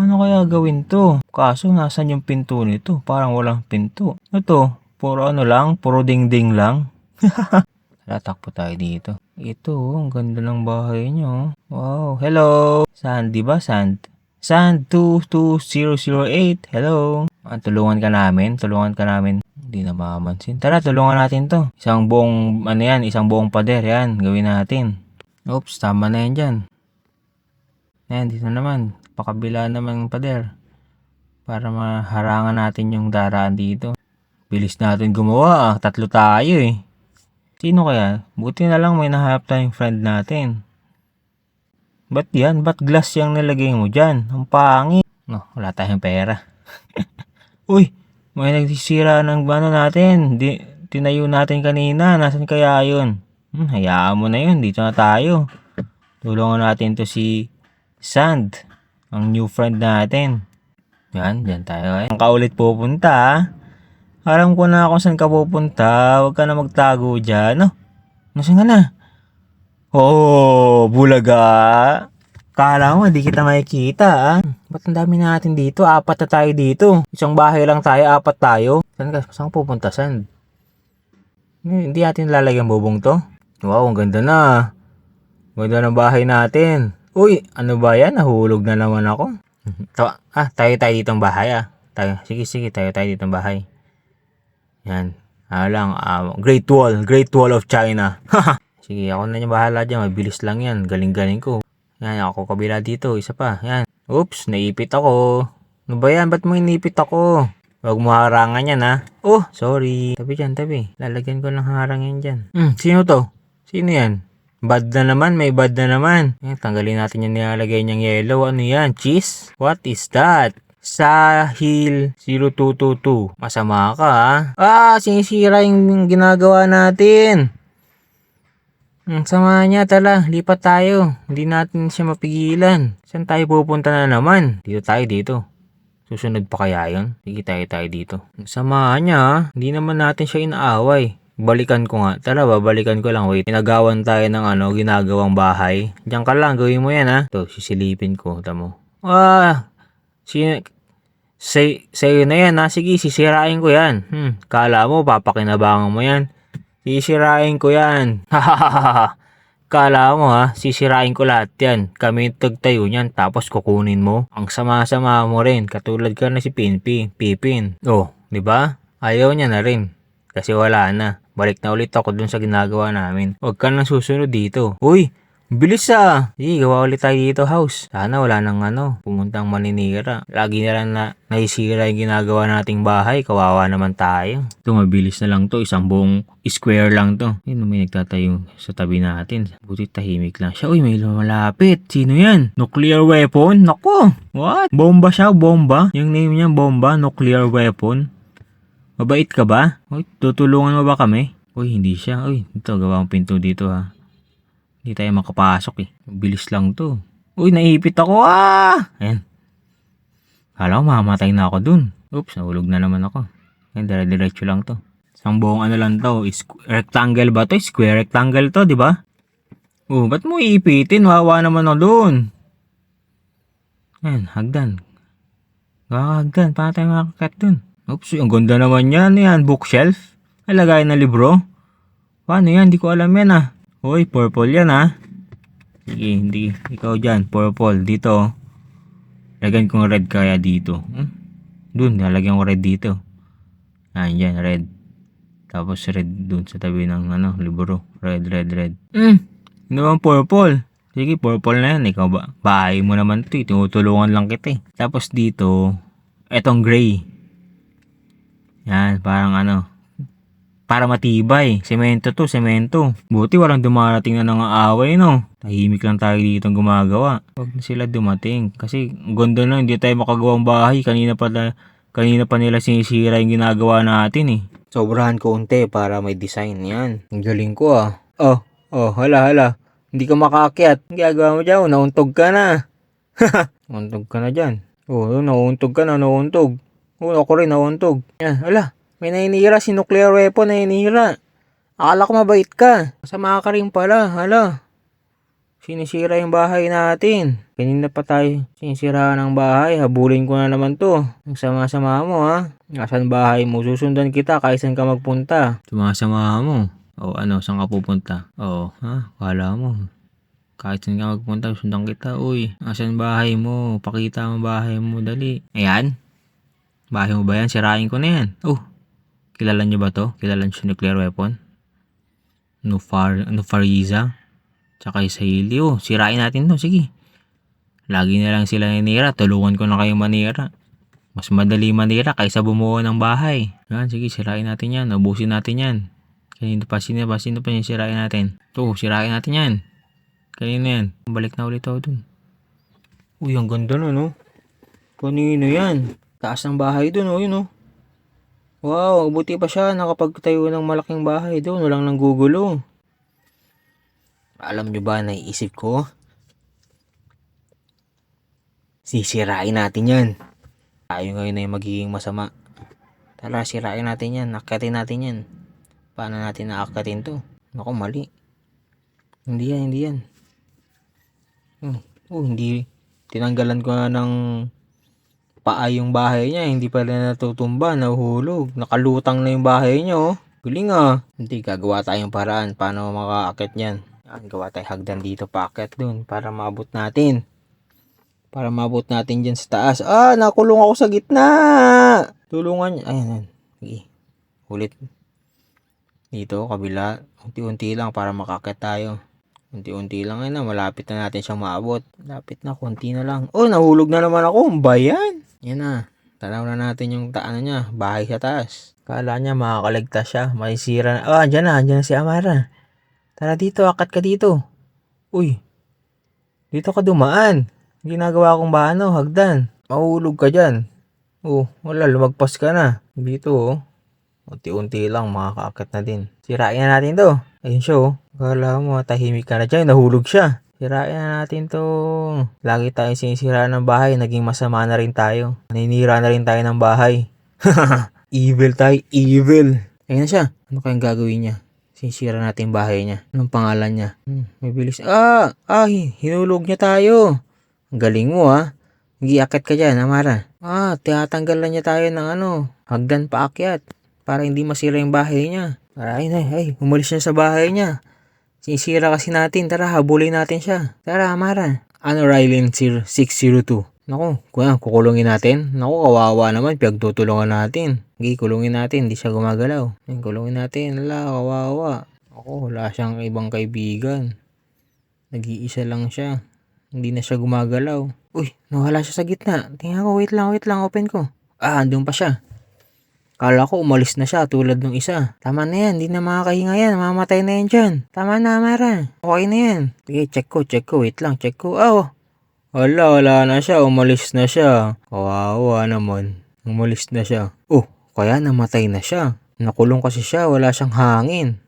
Paano kaya gawin to? Kaso nasan yung pinto nito? Parang walang pinto. Ito, puro ano lang, puro dingding lang. Tatakbo tayo dito. Ito, ang ganda ng bahay nyo. Wow, hello! Sand, di ba? Sand. Sand 22008. Hello! Tulungan ka namin. Hindi na makamansin. Tara, tulungan natin to. Isang buong, ano yan, isang buong pader yan. Gawin natin. Oops, tama na yan dyan. Ayan, dito naman. Pakabila naman ng pader. Para maharangan natin yung daraan dito. Bilis natin gumawa. Tatlo tayo eh. Sino kaya? Buti na lang may nahanap tayong friend natin. Ba't yan? Ba't glass yung nilagay mo dyan? Ang pangit. No, wala tayong pera. Uy, may nagsisira ng ano natin. Tinayo natin kanina. Nasaan kaya yun? Hayaan mo na yun. Dito na tayo. Tulungan natin to si Sand. Ang new friend natin. Yan, dyan tayo eh. Ang kaulit pupunta ah. Alam ko na kung saan ka pupunta. Huwag ka na magtago dyan. No? Nasaan ka na? Oh, bulaga. Kala mo, di kita makikita ah. Ba't ang dami natin dito? 4 na tayo dito. Isang bahay lang tayo, 4 tayo. Saan ka? Saan pupunta? Saan? Hindi natin lalagyan bubong to. Wow, ang ganda na. Ganda ng bahay natin. Uy, ano ba yan? Nahulog na naman ako. Tayo dito ang bahay ah. Sige, tayo dito ang bahay. Yan. Great Wall of China. Sige, ako na yung bahala dyan. Mabilis lang yan. Galing ko. Yan, ako kabila dito. Isa pa. Yan. Oops, naipit ako. Ano ba yan? Ba't mo inipit ako? Huwag mo harangan yan ha. Oh, sorry. Tabi. Lalagyan ko ng harangan dyan. Sino to? Sino yan? Bad na naman, may bad na naman. Tanggalin natin yung nilalagay niyang yellow. Ano yan? Cheese? What is that? Sahil 0222. Masama ka ha? Sinisira yung ginagawa natin. Sama niya, tala. Lipat tayo. Hindi natin siya mapigilan. Saan tayo pupunta na naman? Dito. Susunod pa kaya yun? Sige, tayo dito. Sama niya. Hindi naman natin siya inaaway. Balikan ko nga. Tara, babalikan ko lang. Wait, pinagawan tayo ng ginagawang bahay. Diyan ka lang, gawin mo yan ha. Ito, sisilipin ko. Tamo. Sa'yo na yan ha. Sige, sisirain ko yan. Kala mo, papakinabangan mo yan. Sisirain ko yan. Kala mo ha, sisirain ko lahat yan. Kami tagtayo niyan, tapos kukunin mo. Ang sama-sama mo rin. Katulad ka na si Pipin. Oh, di ba? Ayaw niya na rin. Kasi wala na. Balik na ulit ako dun sa ginagawa namin. Huwag ka nang susunod dito. Uy, bilis ah. Sige, gawa ulit tayo dito house. Sana wala nang pumuntang maninira. Lagi na lang naisira yung ginagawa nating bahay. Kawawa naman tayo. Ito, mabilis na lang to. Isang buong square lang to. Yun, may nagtatayo sa tabi natin. Buti tahimik lang siya. Uy, may lumalapit. Sino yan? Nuclear weapon? Nako! What? Bomba siya, bomba. Yung name niya, bomba. Nuclear weapon. Mabait ka ba? Uy, tutulungan mo ba kami? Uy, hindi siya. Uy, ito, gawa ang pinto dito ha. Hindi tayo makapasok eh. Bilis lang to. Uy, naipit ako Ayan. Kala ko mamamatay na ako dun. Oops, nahulog na naman ako. Ayan, dire-diretso lang to. Isang buong lang to. Rectangle ba to? Square rectangle to, di ba? Oh, ba't mo iipitin? Wawa naman ako dun. Ayan, hagdan. Hagdan. Paano tayo makakat dun? Oops, ang ganda naman yan. Yan, bookshelf. Alagay na libro. Paano yan? Hindi ko alam yan Uy, purple yan Sige, hindi. Ikaw dyan, purple. Dito. Lagyan kong red kaya dito. Dun, nalagyan ko red dito. Dyan, red. Tapos red dun sa tabi ng libro. Red. Ano bang purple? Sige, purple na yan. Ikaw ba? Bahay mo naman ito. Tinutulungan lang kita Tapos dito, etong gray. Yan, parang para matibay. Semento to, semento. Buti walang dumarating na nang-aaway, no? Tahimik lang tayo dito gumagawa. Huwag na sila dumating. Kasi ganda na, hindi tayo makagawang bahay. Kanina pa nila sinisira yung ginagawa natin Sobrahan konti para may design yan. Ang galing ko hala. Hindi ka makaakyat. Ang gagawa mo dyan, nauntog ka na. Nauntog ka na dyan. Nauntog ka na, nauntog. Ako rin, nauntog. Yan, hala. May naninira si nuclear weapon, naninira. Akala ko mabait ka. Masama ka rin pala, hala. Sinisira yung bahay natin. Kanina pa tayo sinisira ng bahay. Habulin ko na naman to. Ang sama-sama mo ha. Nasaan bahay mo? Susundan kita kahit saan ka magpunta. Sumasama mo. O ano, saan ka pupunta? O, ha? Kala mo. Kahit saan ka magpunta, sundan kita. Uy, nasaan bahay mo? Pakita mo bahay mo. Dali. Ayan. Bahay mo ba yan? Sirain ko na yan. Oh, kilala nyo ba to? Kilala nyo sa nuclear weapon? Nufariza. Tsaka sa Hili. Oh, sirain natin to. Sige. Lagi na lang sila nanira. Tulungan ko na kayo manira. Mas madali manira kaysa bumuo ng bahay. Yan, sige, sirain natin yan. Ubusin natin yan. Sino pa yung sirain natin? Ito, sirain natin yan. Kanino yan? Balik na ulit ako dun. Uy, ang ganda na, no? Kanino yan? Taas ng bahay dun, oh, yun, oh. Wow, buti pa siya nakapagtayo ng malaking bahay doon. Walang nanggugulo. Alam nyo ba, naiisip ko? Sisirain natin yan. Tayo ngayon ay magiging masama. Tara, sirain natin yan. Akyatin natin yan. Paano natin naakyatin to? Naku, mali. Hindi yan. Hindi. Tinanggalan ko na ng paa yung bahay niya. Hindi pa rin natutumba, nahuhulog. Nakalutang na yung bahay niya, oh. Galing ah. Hindi, gagawa tayong paraan. Paano makaakyat yan? Gawa tayo hagdan dito, paakyat dun. Para maabot natin. Dyan sa taas. Nakulong ako sa gitna. Tulungan niya. Ayan. Sige. Ulit. Dito, kabila. Unti-unti lang para makaakyat tayo. Unti-unti lang na. Malapit na natin siyang maabot. Lapit na. Kunti na lang. Nahulog na naman ako. Bayan. Yan na. Tanaw na natin yung niya. Bahay sa taas. Kala niya makakaligtas siya. Masisira na. Andyan na si Amara. Tara dito. Akat ka dito. Uy. Dito ka dumaan. Ginagawa kong hagdan. Mahulog ka dyan. Wala. Lumagpas ka na. Dito, oh. Unti-unti lang, makakaakyat na din. Sirain na natin to. Ayun siya, oh. Kala mo, tahimik ka na dyan. Nahulog siya. Sirain na natin to. Lagi tayong sinisiraan ng bahay. Naging masama na rin tayo. Naninira na rin tayo ng bahay. Evil tayo. Evil. Ayun na siya. Ano kayang gagawin niya? Sinisira natin bahay niya. Anong pangalan niya? May bilis. Hinulog niya tayo. Ang galing mo, ha. Nag-iakit ka dyan, Amara. Tinatanggalan niya tayo ng hagdan paakyat. Para hindi masira yung bahay niya. Ay, umalis siya sa bahay niya. Sinisira kasi natin. Tara, habulin natin siya. Tara, Amara. Rylan 602. Naku, kukulungin natin. Naku, kawawa naman. Pinagtutulungan natin. Kulungin natin. Hindi siya gumagalaw. Kulungin natin. Kawawa. Ako, wala siyang ibang kaibigan. Nag-iisa lang siya. Hindi na siya gumagalaw. Uy, nawala siya sa gitna. Tingnan ko, wait lang. Open ko. Andun pa siya. Kala ko umalis na siya tulad ng isa. Tama na yan, hindi na makakahinga yan. Mamamatay na yan dyan. Tama na, Amara. Okay na yan. Sige, check ko. Wait lang, check ko. Wala na siya. Umalis na siya. Kawawa naman. Umalis na siya. Kaya namatay na siya. Nakulong kasi siya. Wala siyang hangin.